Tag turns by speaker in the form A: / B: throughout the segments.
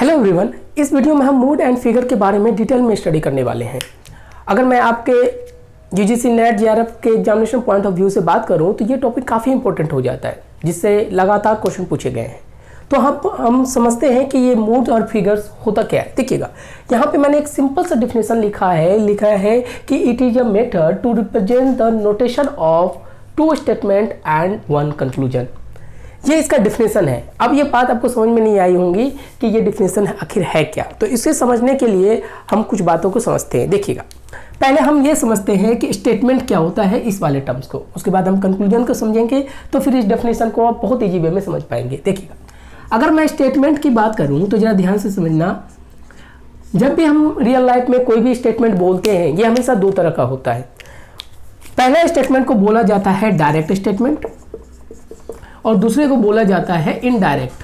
A: Hello everyone, इस video में हम मूड एंड फिगर के बारे में डिटेल में स्टडी करने वाले हैं। अगर मैं आपके यूजीसी नेट जेआरएफ के एग्जामिनेशन पॉइंट ऑफ व्यू से बात करूं तो ये टॉपिक काफ़ी इंपॉर्टेंट हो जाता है, जिससे लगातार क्वेश्चन पूछे गए हैं। तो हम समझते हैं कि ये मूड और फिगर्स होता क्या है। देखिएगा, यहाँ पे मैंने एक सिंपल सा डिफिनेशन लिखा है कि it is a method to represent the notation of two statement and one conclusion. ये इसका डिफिनेशन है। अब ये बात आपको समझ में नहीं आई होंगी कि ये डिफिनेशन आखिर है क्या। तो इसे समझने के लिए हम कुछ बातों को समझते हैं। देखिएगा, पहले हम ये समझते हैं कि स्टेटमेंट क्या होता है, इस वाले टर्म्स को। उसके बाद हम कंक्लूजन को समझेंगे, तो फिर इस डेफिनेशन को आप बहुत ईजी वे में समझ पाएंगे। देखिएगा, अगर मैं स्टेटमेंट की बात करूँ तो ज़रा ध्यान से समझना। जब भी हम रियल लाइफ में कोई भी स्टेटमेंट बोलते हैं, ये हमेशा दो तरह का होता है। पहला स्टेटमेंट को बोला जाता है डायरेक्ट स्टेटमेंट और दूसरे को बोला जाता है इनडायरेक्ट।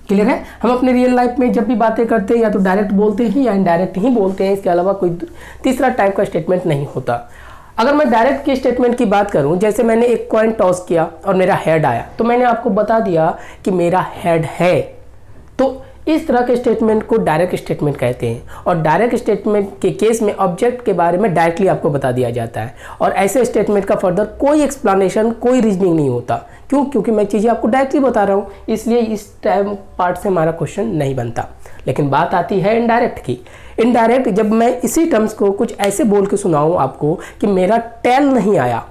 A: क्लियर है? हम अपने रियल लाइफ में जब भी बातें करते हैं या तो डायरेक्ट बोलते हैं या इनडायरेक्ट ही बोलते हैं, इसके अलावा कोई तीसरा टाइप का स्टेटमेंट नहीं होता। अगर मैं डायरेक्ट के स्टेटमेंट की बात करूं, जैसे मैंने एक कॉइन टॉस किया और मेरा हेड आया, तो मैंने आपको बता दिया कि मेरा हेड है। तो इस तरह के स्टेटमेंट को डायरेक्ट स्टेटमेंट कहते हैं। और डायरेक्ट स्टेटमेंट के केस में ऑब्जेक्ट के बारे में डायरेक्टली आपको बता दिया जाता है और ऐसे स्टेटमेंट का फर्दर कोई एक्सप्लेनेशन, कोई रीजनिंग नहीं होता। क्यों? क्योंकि मैं चीज़ें आपको डायरेक्टली बता रहा हूँ, इसलिए इस टाइम पार्ट से हमारा क्वेश्चन नहीं बनता। लेकिन बात आती है इनडायरेक्ट की। इनडायरेक्ट, जब मैं इसी टर्म्स को कुछ ऐसे बोल के सुनाऊँ आपको कि मेरा टेल नहीं आया,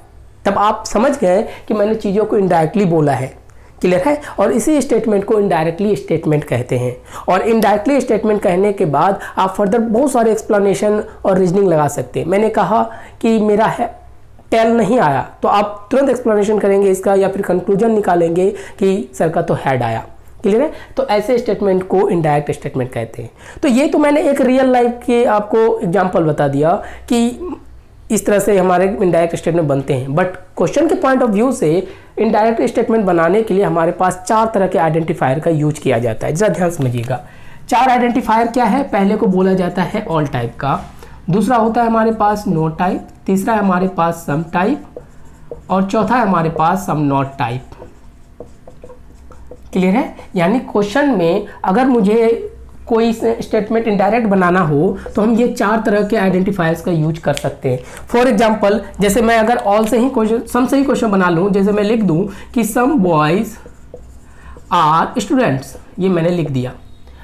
A: तब आप समझ गए कि मैंने चीज़ों को इनडायरेक्टली बोला है। क्लियर है? और इसी स्टेटमेंट को इनडायरेक्टली स्टेटमेंट कहते हैं। और इनडायरेक्टली स्टेटमेंट कहने के बाद आप फर्दर बहुत सारे एक्सप्लेनेशन और रीजनिंग लगा सकते हैं। मैंने कहा कि मेरा टेल नहीं आया, तो आप तुरंत एक्सप्लेनेशन करेंगे इसका, या फिर कंक्लूजन निकालेंगे कि सर का तो हेड आया। क्लियर है? तो ऐसे स्टेटमेंट को इनडायरेक्ट स्टेटमेंट कहते हैं। तो ये तो मैंने एक रियल लाइफ के आपको एग्जाम्पल बता दिया कि इस तरह से हमारे इनडायरेक्ट स्टेटमेंट बनते हैं। बट क्वेश्चन के पॉइंट ऑफ व्यू से इनडायरेक्ट स्टेटमेंट बनाने के लिए हमारे पास चार तरह के आइडेंटिफायर का यूज किया जाता है। जरा ध्यान समझिएगा। चार आइडेंटिफायर क्या है? पहले को बोला जाता है ऑल टाइप का, दूसरा होता है हमारे पास नो टाइप, तीसरा है हमारे पास सम टाइप और चौथा है हमारे पास सम नॉट टाइप। क्लियर है? यानी क्वेश्चन में अगर मुझे कोई स्टेटमेंट इनडायरेक्ट बनाना हो तो हम ये चार तरह के आइडेंटिफायर्स का यूज कर सकते हैं। फॉर एग्जांपल, जैसे मैं अगर ऑल से ही क्वेश्चन, सम से ही क्वेश्चन बना लूँ, जैसे मैं लिख दूँ कि सम बॉयज आर स्टूडेंट्स, ये मैंने लिख दिया,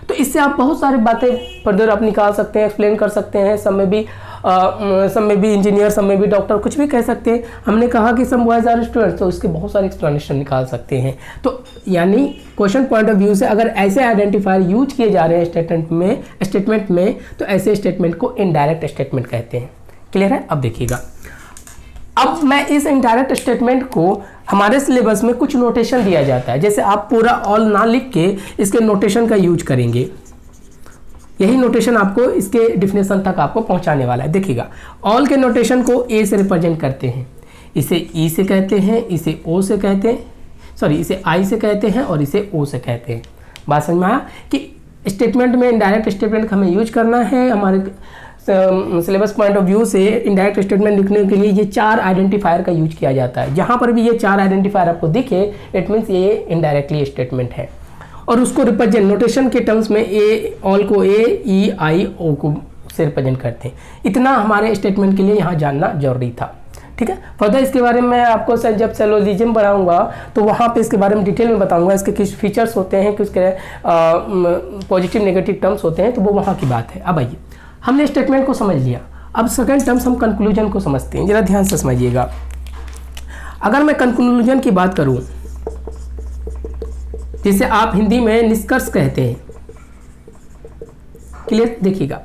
A: तो इससे आप बहुत सारी बातें फर्दर आप निकाल सकते हैं, एक्सप्लेन कर सकते हैं। सब में भी इंजीनियर, सब में भी डॉक्टर, कुछ भी कह सकते हैं। हमने कहा कि सम बॉयज आर स्टूडेंट्स, तो इसके बहुत सारे एक्सप्लेनेशन निकाल सकते हैं। तो यानी क्वेश्चन पॉइंट ऑफ व्यू से अगर ऐसे आइडेंटिफायर यूज किए जा रहे हैं स्टेटमेंट में तो ऐसे स्टेटमेंट को इनडायरेक्ट स्टेटमेंट कहते हैं। क्लियर है? अब देखिएगा, अब मैं इस इनडायरेक्ट स्टेटमेंट को, हमारे सिलेबस में कुछ नोटेशन दिया जाता है। जैसे आप पूरा ऑल ना लिख के इसके नोटेशन का यूज करेंगे, यही नोटेशन आपको इसके डिफिनेशन तक आपको पहुंचाने वाला है। देखिएगा, ऑल के नोटेशन को ए से रिप्रेजेंट करते हैं, इसे ई से कहते हैं, इसे ओ से कहते हैं, इसे आई से कहते हैं और इसे ओ से कहते हैं। बात समझ में आया कि स्टेटमेंट में इनडायरेक्ट स्टेटमेंट का हमें यूज करना है। हमारे सिलेबस पॉइंट ऑफ व्यू से इनडायरेक्ट स्टेटमेंट लिखने के लिए ये चार आइडेंटिफायर का यूज किया जाता है। जहाँ पर भी ये चार आइडेंटिफायर आपको दिखे, इट मीन्स ये इनडायरेक्टली स्टेटमेंट है। और उसको रिप्रेजेंट नोटेशन के टर्म्स में ए, ऑल को ए, ई, आई, ओ को से रिप्रेजेंट करते हैं। इतना हमारे स्टेटमेंट के लिए यहाँ जानना जरूरी था। ठीक है? फर्दर इसके बारे में मैं आपको जब सेलोजिज्म बढ़ाऊंगा तो वहाँ पे इसके बारे में डिटेल में बताऊंगा। इसके किस फीचर्स होते हैं, किसके पॉजिटिव नेगेटिव टर्म्स होते हैं, तो वो वहाँ की बात है। अब आइए, हमने स्टेटमेंट को समझ लिया। अब सेकंड टर्म्स हम कंक्लूजन को समझते हैं। जरा ध्यान से समझिएगा। अगर मैं कंक्लूजन की बात करूँ, जिसे आप हिंदी में निष्कर्ष कहते हैं। क्लियर? देखिएगा,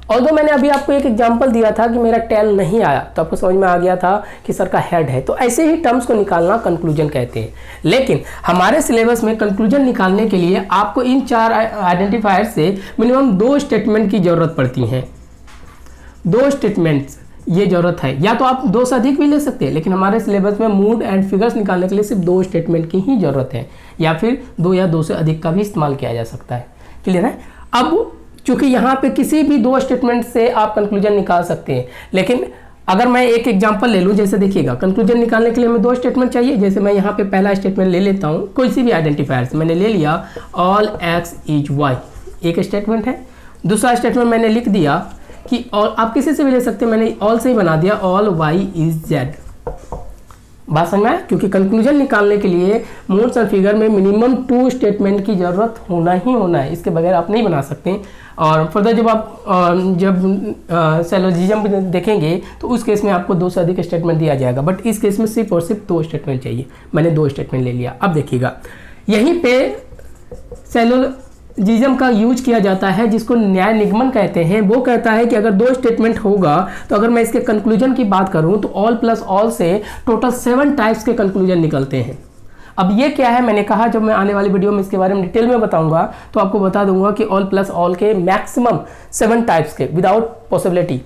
A: ऑल्दो मैंने अभी आपको एक एग्जांपल दिया था कि मेरा टेल नहीं आया, तो आपको समझ में आ गया था कि सर का हेड है, तो ऐसे ही टर्म्स को निकालना कंक्लूजन कहते हैं। लेकिन हमारे सिलेबस में कंक्लूजन निकालने के लिए आपको इन चार आइडेंटिफायर से मिनिमम दो स्टेटमेंट की जरूरत पड़ती है। दो स्टेटमेंट्स ये जरूरत है, या तो आप दो से अधिक भी ले सकते हैं, लेकिन हमारे सिलेबस में मूड एंड फिगर्स निकालने के लिए सिर्फ दो स्टेटमेंट की ही जरूरत है, या फिर दो या दो से अधिक का भी इस्तेमाल किया जा सकता है। क्लियर है? अब चूंकि यहाँ पे किसी भी दो स्टेटमेंट से आप कंक्लूजन निकाल सकते हैं, लेकिन अगर मैं एक एग्जांपल ले लूँ, जैसे देखिएगा कंक्लूजन निकालने के लिए हमें दो स्टेटमेंट चाहिए। जैसे मैं यहाँ पे पहला स्टेटमेंट ले लेता हूँ, कोई सी भी आइडेंटिफायर से मैंने ले लिया ऑल एक्स इज वाई, एक स्टेटमेंट है। दूसरा स्टेटमेंट मैंने लिख दिया कि और आप किसी से भी ले सकते हैं, मैंने ऑल से ही बना दिया ऑल वाई इज जेड। बात समझ में आया? क्योंकि कंक्लूजन निकालने के लिए मोड्स एंड फिगर में मिनिमम 2 स्टेटमेंट की जरूरत होना ही होना है, इसके बगैर आप नहीं बना सकते। और फर्दर जब आप सैलोजिज्म देखेंगे तो उस केस में आपको 2 से अधिक स्टेटमेंट दिया जाएगा, बट इस केस में सिर्फ और सिर्फ 2 स्टेटमेंट चाहिए। मैंने 2 स्टेटमेंट ले लिया। अब देखिएगा यहीं पे सैलोजिज्म का यूज किया जाता है जिसको न्याय निगमन कहते हैं। वो कहता है कि अगर 2 स्टेटमेंट होगा तो अगर मैं इसके कंक्लूजन की बात करूं तो ऑल प्लस ऑल से टोटल 7 टाइप्स के कंक्लूजन निकलते हैं। अब ये क्या है, मैंने कहा जब मैं आने वाली वीडियो में इसके बारे में डिटेल में बताऊंगा तो आपको बता दूंगा कि ऑल प्लस ऑल के मैक्सिमम 7 टाइप्स के, विदाउट पॉसिबिलिटी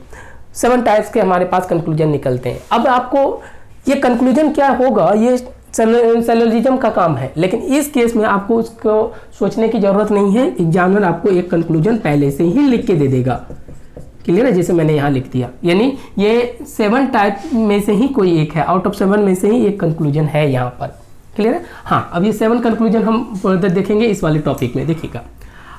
A: 7 टाइप्स के हमारे पास कंक्लूजन निकलते हैं। अब आपको ये कंक्लूजन क्या होगा ये सैलोजिज्म का काम है, लेकिन इस केस में आपको उसको सोचने की जरूरत नहीं है। एग्जामिनर आपको एक कंक्लूजन पहले से ही लिख के दे देगा। क्लियर है? जैसे मैंने यहाँ लिख दिया, यानी ये 7 टाइप में से ही कोई एक है, आउट ऑफ 7 में से ही एक कंक्लूजन है यहाँ पर। क्लियर है? हाँ, अब ये 7 कंक्लूजन हम फर्दर देखेंगे इस वाले टॉपिक में। देखिएगा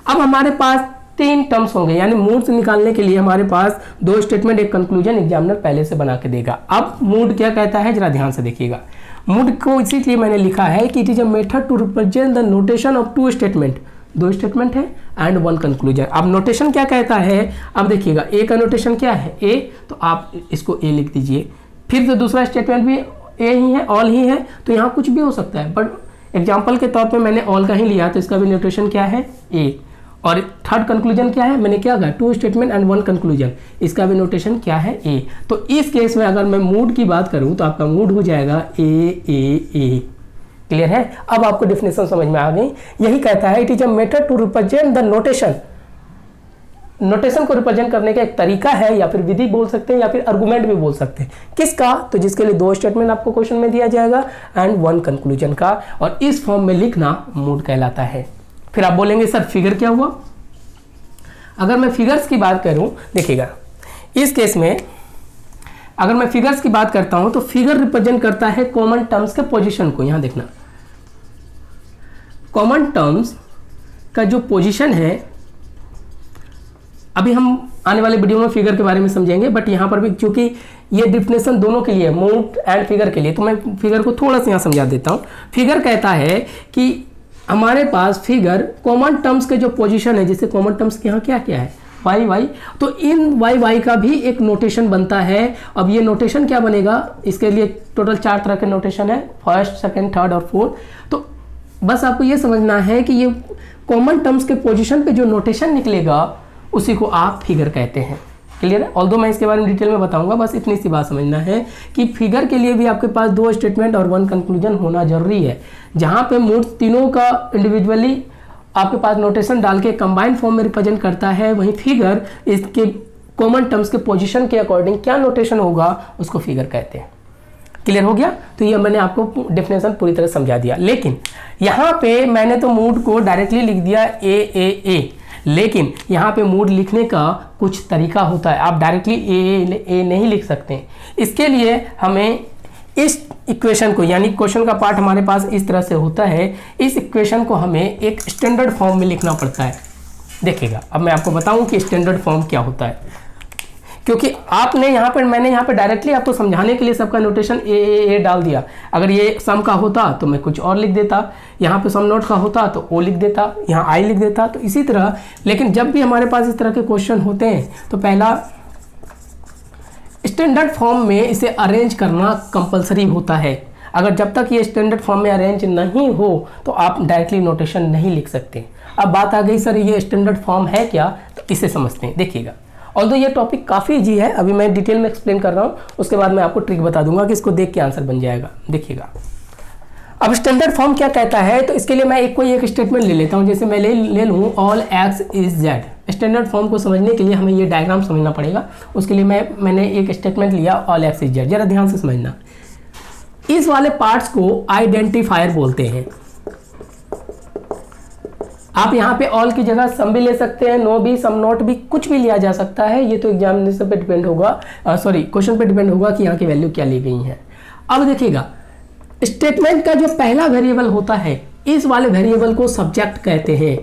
A: अब हमारे पास 3 टर्म्स होंगे, यानी मूड निकालने के लिए हमारे पास 2 स्टेटमेंट एक कंक्लूजन एग्जामिनर पहले से बना के देगा। अब मूड क्या कहता है जरा ध्यान से देखिएगा। मूड को इसीलिए मैंने लिखा है कि it is a method to represent the notation of 2 statement. 2 statement है एंड 1 कंक्लूजन। अब नोटेशन क्या कहता है, अब देखिएगा ए का नोटेशन क्या है, ए, तो आप इसको ए लिख दीजिए। फिर तो दूसरा स्टेटमेंट भी ए ही है, ऑल ही है, तो यहाँ कुछ भी हो सकता है, बट एग्जाम्पल के तौर पे मैंने ऑल का ही लिया तो इसका भी नोटेशन क्या है, ए। और थर्ड कंक्लूजन क्या है, मैंने क्या कहा 2 स्टेटमेंट एंड 1 कंक्लूजन, इसका भी नोटेशन क्या है, ए। तो इस केस में अगर मैं मूड की बात करूं तो आपका मूड हो जाएगा ए ए ए। क्लियर है? अब आपको डेफिनेशन समझ में आ गई। यही कहता है it is a method to represent the notation. Notation को रिप्रेजेंट करने का एक तरीका है, या फिर विधि बोल सकते हैं, या फिर आर्गुमेंट भी बोल सकते हैं। किसका? तो जिसके लिए 2 स्टेटमेंट आपको क्वेश्चन में दिया जाएगा एंड 1 कंक्लूजन का, और इस फॉर्म में लिखना मूड कहलाता है। फिर आप बोलेंगे सर फिगर क्या हुआ? अगर मैं फिगर्स की बात करूं, देखिएगा इस केस में अगर मैं फिगर्स की बात करता हूं तो फिगर रिप्रेजेंट करता है कॉमन टर्म्स के पोजीशन को। यहां देखना, कॉमन टर्म्स का जो पोजीशन है, अभी हम आने वाले वीडियो में फिगर के बारे में समझेंगे, बट यहां पर भी क्योंकि ये डिफिनेशन दोनों के लिए, मूड एंड फिगर के लिए, तो मैं फिगर को थोड़ा सा यहां समझा देता हूं। फिगर कहता है कि हमारे पास फिगर कॉमन टर्म्स के जो पोजीशन है, जैसे कॉमन टर्म्स के यहाँ क्या क्या है, वाई वाई, तो इन वाई वाई का भी एक नोटेशन बनता है। अब ये नोटेशन क्या बनेगा, इसके लिए टोटल 4 तरह के नोटेशन है, फर्स्ट, सेकंड, थर्ड और फोर्थ। तो बस आपको ये समझना है कि ये कॉमन टर्म्स के पोजीशन पे जो नोटेशन निकलेगा उसी को आप फिगर कहते हैं। क्लियर है? ऑल्दो मैं इसके बारे में डिटेल में बताऊंगा, बस इतनी सी बात समझना है कि फिगर के लिए भी आपके पास 2 स्टेटमेंट और 1 कंक्लूजन होना जरूरी है। जहां पे मूड तीनों का इंडिविजुअली आपके पास नोटेशन डाल के कंबाइंड फॉर्म में रिप्रेजेंट करता है, वहीं फिगर इसके कॉमन टर्म्स के पोजीशन के अकॉर्डिंग क्या नोटेशन होगा उसको फिगर कहते हैं। क्लियर हो गया? तो ये मैंने आपको डेफिनेशन पूरी तरह समझा दिया। लेकिन यहाँ पे मैंने तो मूड को डायरेक्टली लिख दिया ए ए ए, लेकिन यहाँ पे मूड लिखने का कुछ तरीका होता है। आप डायरेक्टली ए नहीं लिख सकते। इसके लिए हमें इस इक्वेशन को, यानी क्वेश्चन का पार्ट हमारे पास इस तरह से होता है, इस इक्वेशन को हमें एक स्टैंडर्ड फॉर्म में लिखना पड़ता है। देखिएगा अब मैं आपको बताऊं कि स्टैंडर्ड फॉर्म क्या होता है, क्योंकि आपने यहाँ पर, मैंने यहाँ पर डायरेक्टली आपको समझाने के लिए सबका नोटेशन ए डाल दिया। अगर ये सम का होता तो मैं कुछ और लिख देता, यहाँ पे सम नोट का होता तो ओ लिख देता, यहाँ आई लिख देता, तो इसी तरह। लेकिन जब भी हमारे पास इस तरह के क्वेश्चन होते हैं तो पहला स्टैंडर्ड फॉर्म में इसे अरेंज करना कंपलसरी होता है। अगर जब तक ये स्टैंडर्ड फॉर्म में अरेंज नहीं हो तो आप डायरेक्टली नोटेशन नहीं लिख सकते। अब बात आ गई सर ये स्टैंडर्ड फॉर्म है क्या, तो इसे समझते हैं। देखिएगा ऑल्दो ये टॉपिक काफ़ी ईजी है, अभी मैं डिटेल में एक्सप्लेन कर रहा हूँ, उसके बाद मैं आपको ट्रिक बता दूंगा कि इसको देख के आंसर बन जाएगा। देखिएगा अब स्टैंडर्ड फॉर्म क्या कहता है, तो इसके लिए मैं कोई एक स्टेटमेंट ले लेता हूँ। जैसे मैं ले लूँ all x is Z. Standard form को समझने के लिए हमें ये डायग्राम समझना पड़ेगा। उसके लिए मैंने एक स्टेटमेंट लिया ऑल एक्स इज जेड। जरा ध्यान से समझना, इस वाले पार्ट्स को आइडेंटिफायर बोलते हैं। आप यहाँ पे ऑल की जगह सम भी ले सकते हैं, नो भी, सम नॉट भी, कुछ भी लिया जा सकता है। ये तो एग्जामिनेशन पे डिपेंड होगा, क्वेश्चन पे डिपेंड होगा कि यहाँ की वैल्यू क्या ली गई है। अब देखिएगा, स्टेटमेंट का जो पहला वेरिएबल होता है, इस वाले वेरिएबल को सब्जेक्ट कहते हैं।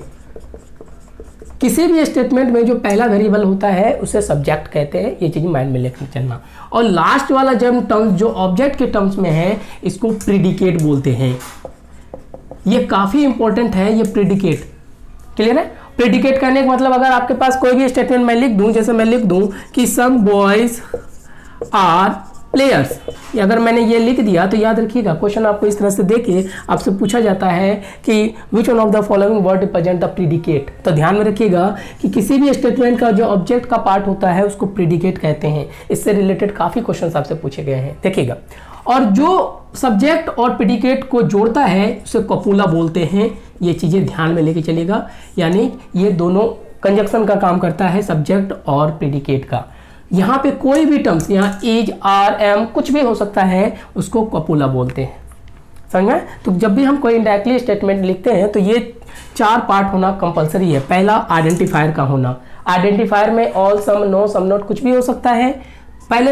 A: किसी भी स्टेटमेंट में जो पहला वेरिएबल होता है उसे सब्जेक्ट कहते हैं, ये चीज़ माइंड में लेकर चलना। और लास्ट वाला जब टर्म्स जो ऑब्जेक्ट के टर्म्स में है, इसको प्रीडिकेट बोलते हैं। ये काफ़ी इंपॉर्टेंट है, ये प्रीडिकेट। क्लियर है? प्रीडिकेट करने का मतलब, अगर आपके पास कोई भी स्टेटमेंट मैं लिख दूं, जैसे मैं लिख दूं कि सम बॉयज आर प्लेयर्स, अगर मैंने ये लिख दिया तो याद रखिएगा क्वेश्चन आपको इस तरह से देके आपसे पूछा जाता है कि which one of the following word represent the predicate. तो ध्यान में रखिएगा कि किसी भी स्टेटमेंट का जो ऑब्जेक्ट का पार्ट होता है उसको प्रीडिकेट कहते हैं। इससे रिलेटेड काफ़ी क्वेश्चन आपसे पूछे गए हैं, देखिएगा। और जो सब्जेक्ट और प्रीडिकेट को जोड़ता है उसे कपूला बोलते हैं। ये चीज़ें ध्यान में लेके चलिएगा, यानी ये दोनों कंजक्शन का काम करता है, सब्जेक्ट और प्रीडिकेट का। यहाँ पे कोई भी टर्म्स, यहाँ इज, आर, एम, कुछ भी हो सकता है, उसको कपूला बोलते हैं। समझ में? तो जब भी हम कोई इनडायरेक्टली स्टेटमेंट लिखते हैं तो ये 4 पार्ट होना कंपलसरी है। पहला आइडेंटिफायर का होना। आइडेंटिफायर में all, some, no, some not कुछ भी हो सकता है। पहले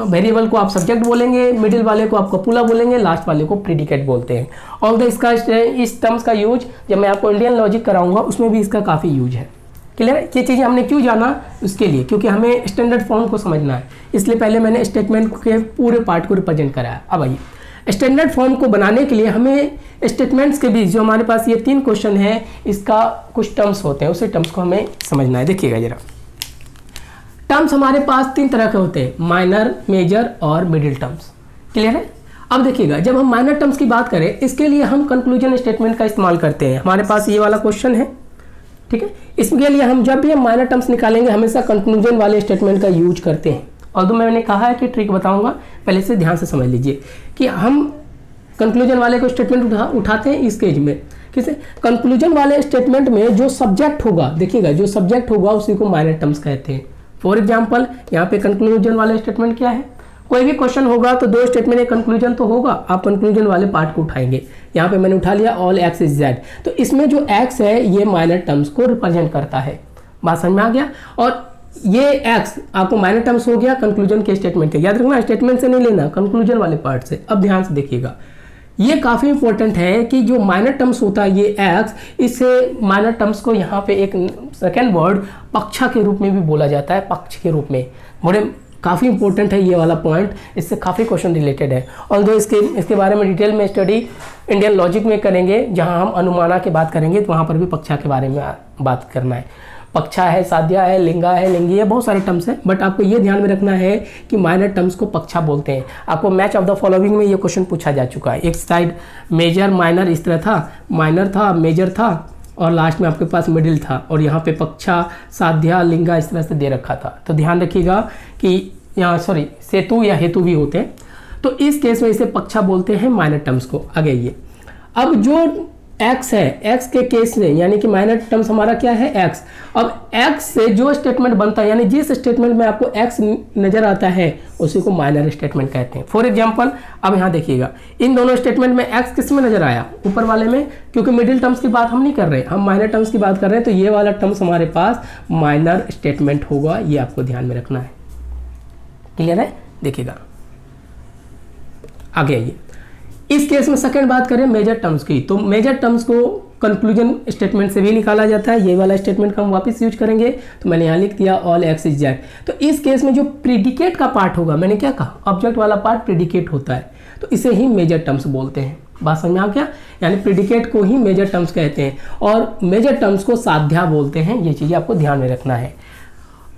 A: वेरिएबल को आप सब्जेक्ट बोलेंगे, मिडिल वाले को आप कपूला बोलेंगे, लास्ट वाले को प्रीडिकेट बोलते हैं। और इसका इस टर्म्स का यूज जब मैं आपको इंडियन लॉजिक कराऊंगा उसमें भी इसका काफ़ी यूज है। क्लियर है? ये चीज़ें हमने क्यों जाना, उसके लिए, क्योंकि हमें स्टैंडर्ड फॉर्म को समझना है, इसलिए पहले मैंने स्टेटमेंट के पूरे पार्ट को रिप्रेजेंट कराया। अब आइए, स्टैंडर्ड फॉर्म को बनाने के लिए हमें स्टेटमेंट्स के बीच जो हमारे पास ये 3 क्वेश्चन है, इसका कुछ टर्म्स होते हैं, उसी टर्म्स को हमें समझना है। देखिएगा जरा, टर्म्स हमारे पास 3 तरह के होते हैं, माइनर, मेजर और मिडिल टर्म्स। क्लियर है? अब देखिएगा, जब हम माइनर टर्म्स की बात करें, इसके लिए हम कंक्लूजन स्टेटमेंट का इस्तेमाल करते हैं। हमारे पास ये वाला क्वेश्चन है, ठीक है। इसके लिए हम जब भी हम माइनर टर्म्स निकालेंगे हमेशा कंक्लूजन वाले स्टेटमेंट का यूज करते हैं। और तो मैंने कहा है कि ट्रिक बताऊंगा, पहले से ध्यान से समझ लीजिए कि हम कंक्लूजन वाले को स्टेटमेंट उठाते हैं इस केज में। किसे? कंक्लूजन वाले स्टेटमेंट में जो सब्जेक्ट होगा, देखिएगा जो सब्जेक्ट होगा उसी को माइनर टर्म्स कहते हैं। फॉर एग्जाम्पल, यहाँ पे कंक्लूजन वाला स्टेटमेंट क्या है? कोई भी क्वेश्चन होगा तो 2 स्टेटमेंट एक कंक्लूजन तो होगा, आप कंक्लूजन वाले पार्ट को उठाएंगे। यहाँ पे मैंने उठा लिया ऑल एक्स इज जेड, तो इसमें जो एक्स है ये माइनर टर्म्स को रिप्रेजेंट करता है। बात समझ में आ गया? और ये एक्स आपको माइनर टर्म्स हो गया कंक्लूजन के स्टेटमेंट के। याद रखना, स्टेटमेंट से नहीं लेना, कंक्लूजन वाले पार्ट से। अब ध्यान से देखिएगा, ये काफ़ी इंपॉर्टेंट है कि जो माइनर टर्म्स होता है ये एक्स, इससे माइनर टर्म्स को यहाँ पे एक सेकेंड वर्ड पक्षा के रूप में भी बोला जाता है, पक्ष के रूप में। बड़े काफ़ी इंपॉर्टेंट है ये वाला पॉइंट, इससे काफ़ी क्वेश्चन रिलेटेड है। और दो इसके बारे में डिटेल में स्टडी इंडियन लॉजिक में करेंगे, जहाँ हम अनुमाना की बात करेंगे तो वहाँ पर भी पक्षा के बारे में बात करना है। पक्षा है, साध्या है, लिंगा है, लिंगी है, बहुत सारे टर्म्स हैं, बट आपको ये ध्यान में रखना है कि माइनर टर्म्स को पक्षा बोलते हैं। आपको मैच ऑफ द फॉलोइंग में ये क्वेश्चन पूछा जा चुका है। एक साइड मेजर माइनर इस तरह था, माइनर था, मेजर था और लास्ट में आपके पास मिडिल था, और यहाँ पे पक्षा, साध्या, लिंगा इस तरह से दे रखा था। तो ध्यान रखिएगा कि यहाँ सेतु या हेतु भी होते हैं, तो इस केस में इसे पक्षा बोलते हैं माइनर टर्म्स को। आगे ये अब जो एक्स है, एक्स के केस से यानी कि माइनर टर्म्स हमारा क्या है? एक्स। अब एक्स से जो स्टेटमेंट बनता है, यानी जिस स्टेटमेंट में आपको एक्स नजर आता है उसी को माइनर स्टेटमेंट कहते हैं। फॉर एग्जांपल, अब यहाँ देखिएगा, इन दोनों स्टेटमेंट में एक्स किस में नजर आया? ऊपर वाले में, क्योंकि मिडिल टर्म्स की बात हम नहीं कर रहे, हम माइनर टर्म्स की बात कर रहे हैं, तो ये वाला टर्म्स हमारे पास माइनर स्टेटमेंट होगा। ये आपको ध्यान में रखना है। क्लियर है? देखिएगा आगे आइए, इस केस में सेकंड बात करें मेजर टर्म्स की, तो मेजर टर्म्स को कंक्लूजन स्टेटमेंट से भी निकाला जाता है। ये वाला स्टेटमेंट का हम वापस यूज करेंगे, तो मैंने यहाँ लिख दिया ऑल एक्स इज जेड। तो इस केस में जो प्रीडिकेट का पार्ट होगा, मैंने क्या कहा, ऑब्जेक्ट वाला पार्ट प्रीडिकेट होता है, तो इसे ही मेजर टर्म्स बोलते हैं। बात समझ में आ गया? यानी प्रीडिकेट को ही मेजर टर्म्स कहते हैं और मेजर टर्म्स को साध्या बोलते हैं। ये चीज़ें आपको ध्यान में रखना है।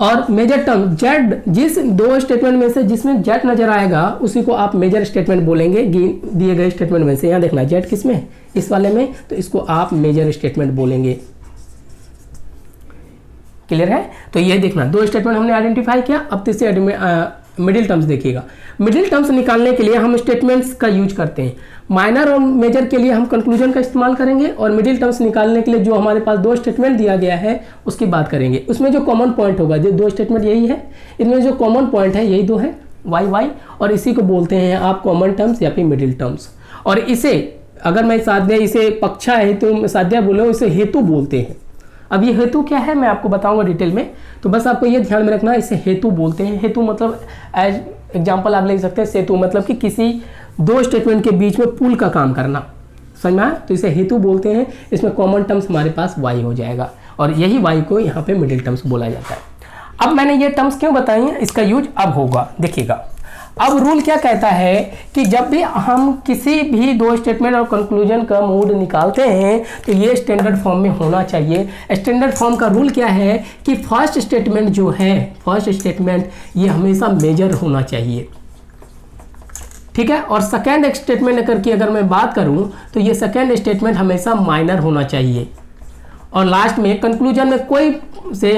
A: और मेजर टर्म जेड, जिस 2 स्टेटमेंट में से जिसमें जेड नजर आएगा उसी को आप मेजर स्टेटमेंट बोलेंगे दिए गए स्टेटमेंट में से। यहाँ देखना जेड किस में, इस वाले में, तो इसको आप मेजर स्टेटमेंट बोलेंगे। क्लियर है? तो ये देखना 2 स्टेटमेंट हमने आइडेंटिफाई किया। अब तीसरे मिडिल टर्म्स देखिएगा। मिडिल टर्म्स निकालने के लिए हम स्टेटमेंट्स का यूज करते हैं। माइनर और मेजर के लिए हम कंक्लूजन का इस्तेमाल करेंगे, और मिडिल टर्म्स निकालने के लिए जो हमारे पास 2 स्टेटमेंट दिया गया है उसकी बात करेंगे। उसमें जो कॉमन पॉइंट होगा, जो 2 स्टेटमेंट यही है, इनमें जो कॉमन पॉइंट है यही 2 है, वाई वाई, और इसी को बोलते हैं आप कॉमन टर्म्स या फिर मिडिल टर्म्स। और इसे अगर मैं साध्य इसे पक्षा हेतु साध्य बोलो, इसे हेतु बोलते हैं। अब ये हेतु क्या है मैं आपको बताऊंगा डिटेल में, तो बस आपको ये ध्यान में रखना, इसे हेतु बोलते हैं। हेतु मतलब एज एग्जाम्पल आप ले सकते हैं सेतु, मतलब कि किसी दो स्टेटमेंट के बीच में पुल का काम करना, समझ में आया? तो इसे हेतु बोलते हैं। इसमें कॉमन टर्म्स हमारे पास वाई हो जाएगा, और यही वाई को यहाँ पे मिडिल टर्म्स बोला जाता है। अब मैंने ये टर्म्स क्यों बताई हैं, इसका यूज अब होगा, देखिएगा। अब रूल क्या कहता है कि जब भी हम किसी भी दो स्टेटमेंट और कंक्लूजन का मूड निकालते हैं तो ये स्टैंडर्ड फॉर्म में होना चाहिए। स्टैंडर्ड फॉर्म का रूल क्या है कि फर्स्ट स्टेटमेंट जो है, फर्स्ट स्टेटमेंट ये हमेशा मेजर होना चाहिए, ठीक है। और सेकेंड स्टेटमेंट करके अगर मैं बात करूं तो ये सेकेंड स्टेटमेंट हमेशा माइनर होना चाहिए। और लास्ट में कंक्लूजन में कोई से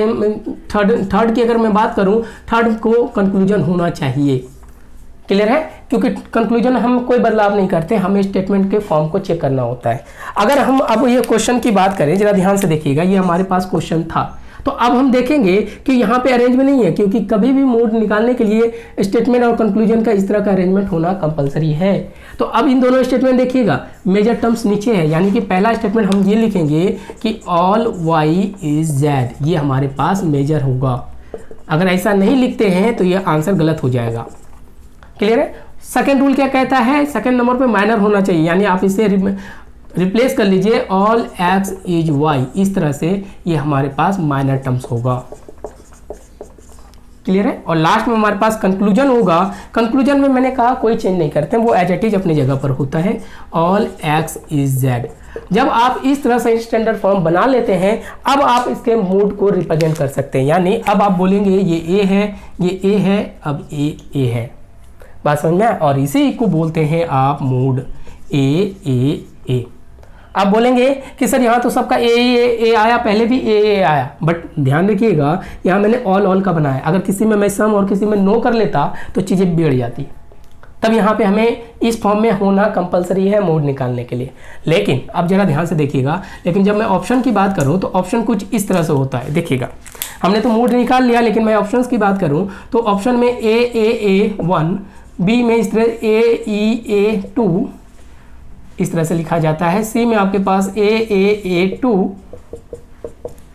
A: थर्ड की अगर मैं बात करूं, थर्ड को कंक्लूजन होना चाहिए। क्लियर है? क्योंकि कंक्लूजन हम कोई बदलाव नहीं करते, हमें स्टेटमेंट के फॉर्म को चेक करना होता है। अगर हम अब ये क्वेश्चन की बात करें, जरा ध्यान से देखिएगा, ये हमारे पास क्वेश्चन था, तो अब हम देखेंगे कि यहाँ पे अरेंजमेंट नहीं है, क्योंकि कभी भी मूड निकालने के लिए स्टेटमेंट और कंक्लूजन का इस तरह का अरेंजमेंट होना कंपलसरी है। तो अब इन दोनों स्टेटमेंट देखिएगा, मेजर टर्म्स नीचे है, यानी कि पहला स्टेटमेंट हम ये लिखेंगे कि ऑल वाई इज जेड, ये हमारे पास मेजर होगा। अगर ऐसा नहीं लिखते हैं तो ये आंसर गलत हो जाएगा। क्लियर है? सेकेंड रूल क्या कहता है, सेकेंड नंबर पे माइनर होना चाहिए, यानी आप इसे रिप्लेस कर लीजिए ऑल एक्स इज वाई, इस तरह से ये हमारे पास माइनर टर्म्स होगा। क्लियर है? और लास्ट में हमारे पास कंक्लूजन होगा। कंक्लूजन में मैंने कहा कोई चेंज नहीं करते, वो एज इट इज अपनी जगह पर होता है, ऑल एक्स इज जेड। जब आप इस तरह से स्टैंडर्ड फॉर्म बना लेते हैं, अब आप इसके मूड को रिप्रेजेंट कर सकते हैं, यानी अब आप बोलेंगे ये ए है, ये ए है, अब ए है, बात समझ में? और इसी को बोलते हैं आप मूड, ए। आप बोलेंगे कि सर यहाँ तो सबका ए आया, पहले भी ए आया, बट ध्यान रखिएगा यहाँ मैंने ऑल का बनाया। अगर किसी में मैं सम और किसी में नो कर लेता तो चीज़ें बिगड़ जाती, तब यहाँ पे हमें इस फॉर्म में होना कंपलसरी है मूड निकालने के लिए। लेकिन अब जरा ध्यान से देखिएगा, लेकिन जब मैं ऑप्शन की बात करूँ तो ऑप्शन कुछ इस तरह से होता है। देखिएगा, हमने तो मूड निकाल लिया, लेकिन मैं ऑप्शन की बात करूँ तो ऑप्शन में A1, बी में इस तरह A2 इस तरह से लिखा जाता है, सी में आपके पास A2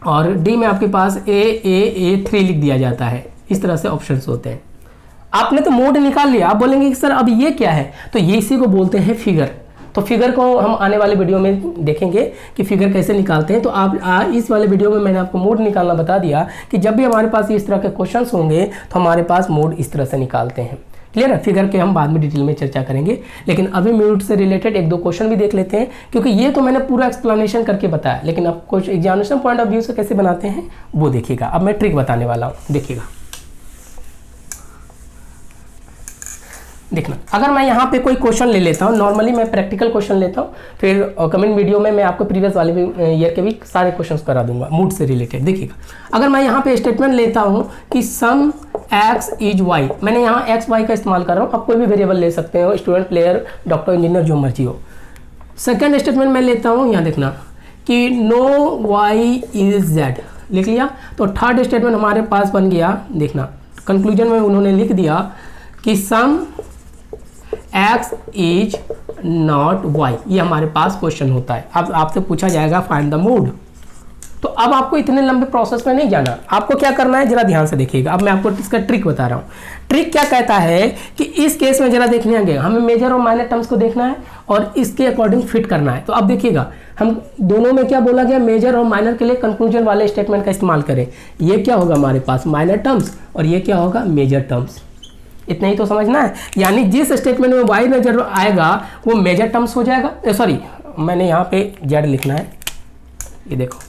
A: और डी में आपके पास A3 लिख दिया जाता है। इस तरह से ऑप्शंस होते हैं। आपने तो मोड निकाल लिया, आप बोलेंगे कि सर अब ये क्या है, तो ये इसी को बोलते हैं फिगर। तो फिगर को हम आने वाले वीडियो में देखेंगे कि फिगर कैसे निकालते हैं। तो आप इस वाले वीडियो में मैंने आपको मोड निकालना बता दिया कि जब भी हमारे पास इस तरह के क्वेश्चंस होंगे तो हमारे पास मोड इस तरह से निकालते हैं। क्लियर है? फिगर के हम बाद में डिटेल में चर्चा करेंगे, लेकिन अभी म्यूट से रिलेटेड एक दो क्वेश्चन भी देख लेते हैं, क्योंकि ये तो मैंने पूरा एक्सप्लेनेशन करके बताया, लेकिन अब कुछ एग्जामिनेशन पॉइंट ऑफ व्यू से कैसे बनाते हैं वो देखिएगा। अब मैं ट्रिक बताने वाला हूँ, देखिएगा। देखना, अगर मैं यहाँ पे कोई क्वेश्चन ले लेता हूँ, नॉर्मली मैं प्रैक्टिकल क्वेश्चन लेता हूँ, फिर कमेंट वीडियो में मैं आपको प्रीवियस वाले ईयर के भी सारे क्वेश्चंस करा दूंगा मूड से रिलेटेड। देखिएगा, अगर मैं यहाँ पे स्टेटमेंट लेता हूँ कि सम एक्स इज वाई, मैंने यहाँ एक्स वाई का इस्तेमाल कर रहा हूँ, आप कोई भी वेरिएबल ले सकते हो, स्टूडेंट, प्लेयर, डॉक्टर, इंजीनियर, जो मर्जी हो। सेकेंड स्टेटमेंट मैं लेता हूँ, यहाँ देखना कि नो वाई इज जेड, लिख लिया। तो थर्ड स्टेटमेंट हमारे पास बन गया, देखना कंक्लूजन में उन्होंने लिख दिया कि सम x इज नॉट y, ये हमारे पास क्वेश्चन होता है। अब आपसे पूछा जाएगा फाइंड द मूड, तो अब आपको इतने लंबे प्रोसेस में नहीं जाना, आपको क्या करना है जरा ध्यान से देखिएगा। अब मैं आपको इसका ट्रिक बता रहा हूँ। ट्रिक क्या कहता है कि इस केस में जरा देखने आगे हमें मेजर और माइनर टर्म्स को देखना है और इसके अकॉर्डिंग फिट करना है। तो अब देखिएगा, हम दोनों में क्या बोला गया, मेजर और माइनर के लिए कंक्लूजन वाले स्टेटमेंट का इस्तेमाल करें। ये क्या होगा हमारे पास, माइनर टर्म्स, और ये क्या होगा, मेजर टर्म्स। इतना ही तो समझना है, यानी जिस स्टेटमेंट में वाई नजर आएगा वो मेजर टर्म्स हो जाएगा। सॉरी, मैंने यहाँ पे जेड लिखना है, ये देखो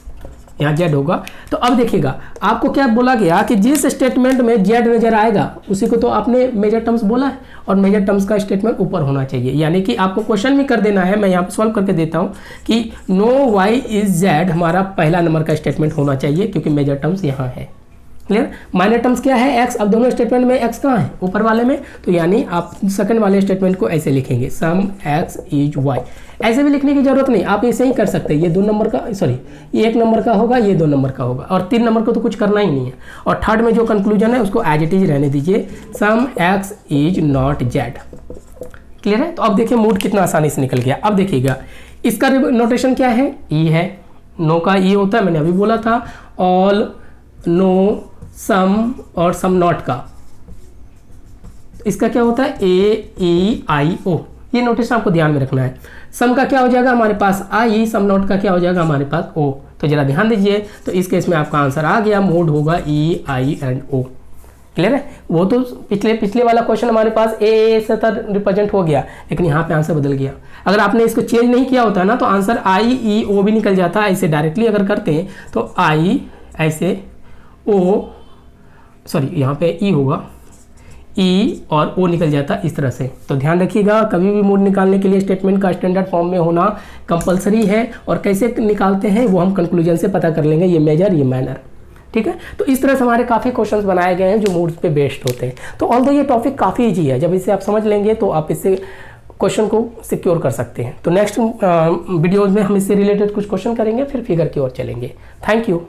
A: यहाँ जेड होगा। तो अब देखिएगा, आपको क्या बोला गया कि जिस स्टेटमेंट में जेड नजर आएगा उसी को तो आपने मेजर टर्म्स बोला है, और मेजर टर्म्स का स्टेटमेंट ऊपर होना चाहिए। यानी कि आपको क्वेश्चन भी कर देना है, मैं यहाँ पे सॉल्व करके देता हूँ कि नो वाई इज जेड हमारा पहला नंबर का स्टेटमेंट होना चाहिए, क्योंकि मेजर टर्म्स यहाँ है। क्लियर? माइनर टर्म्स क्या है, एक्स। अब दोनों स्टेटमेंट में एक्स कहाँ है, ऊपर वाले में, तो यानी आप सेकंड वाले स्टेटमेंट को ऐसे लिखेंगे, सम एक्स इज वाई। ऐसे भी लिखने की जरूरत नहीं, आप ऐसे ही कर सकते हैं। ये 2 नंबर का, सॉरी ये 1 नंबर का होगा, ये 2 नंबर का होगा, और 3 नंबर को तो कुछ करना ही नहीं है। और थर्ड में जो कंक्लूजन है उसको एज इट इज रहने दीजिए, some X is not Z. Clear है? तो अब देखिए मूड कितना आसानी से निकल गया। अब देखिएगा इसका नोटेशन क्या है, ई है, नो का ई होता है, मैंने अभी बोला था, ऑल, नो, सम और सम नॉट का इसका क्या होता है, ए, ई, आई, ओ। ये नोटेशन आपको ध्यान में रखना है। सम का क्या हो जाएगा हमारे पास आई, सम नॉट का क्या हो जाएगा हमारे पास ओ। तो जरा ध्यान दीजिए, तो इस केस में आपका आंसर आ गया, मोड होगा ई, आई एंड ओ। क्लियर है? वो तो पिछले वाला क्वेश्चन हमारे पास ए से रिप्रेजेंट हो गया, लेकिन यहाँ पे आंसर बदल गया। अगर आपने इसको चेंज नहीं किया होता ना तो आंसर आई, ई, ओ भी निकल जाता। ऐसे डायरेक्टली अगर करते हैं तो आई ऐसे, ओ सॉरी यहाँ पे ई होगा, ई और ओ निकल जाता इस तरह से। तो ध्यान रखिएगा, कभी भी मोड निकालने के लिए स्टेटमेंट का स्टैंडर्ड फॉर्म में होना कंपलसरी है, और कैसे निकालते हैं वो हम कंक्लूजन से पता कर लेंगे, ये मेजर ये माइनर। ठीक है? तो इस तरह से हमारे काफ़ी क्वेश्चंस बनाए गए हैं जो मूड्स पे बेस्ड होते हैं। तो ऑल्दो ये टॉपिक काफ़ी ईजी है, जब इसे आप समझ लेंगे तो आप इससे क्वेश्चन को सिक्योर कर सकते हैं। तो नेक्स्ट वीडियोज़ में हम इससे रिलेटेड कुछ क्वेश्चन करेंगे, फिर फिगर की ओर चलेंगे। Thank you.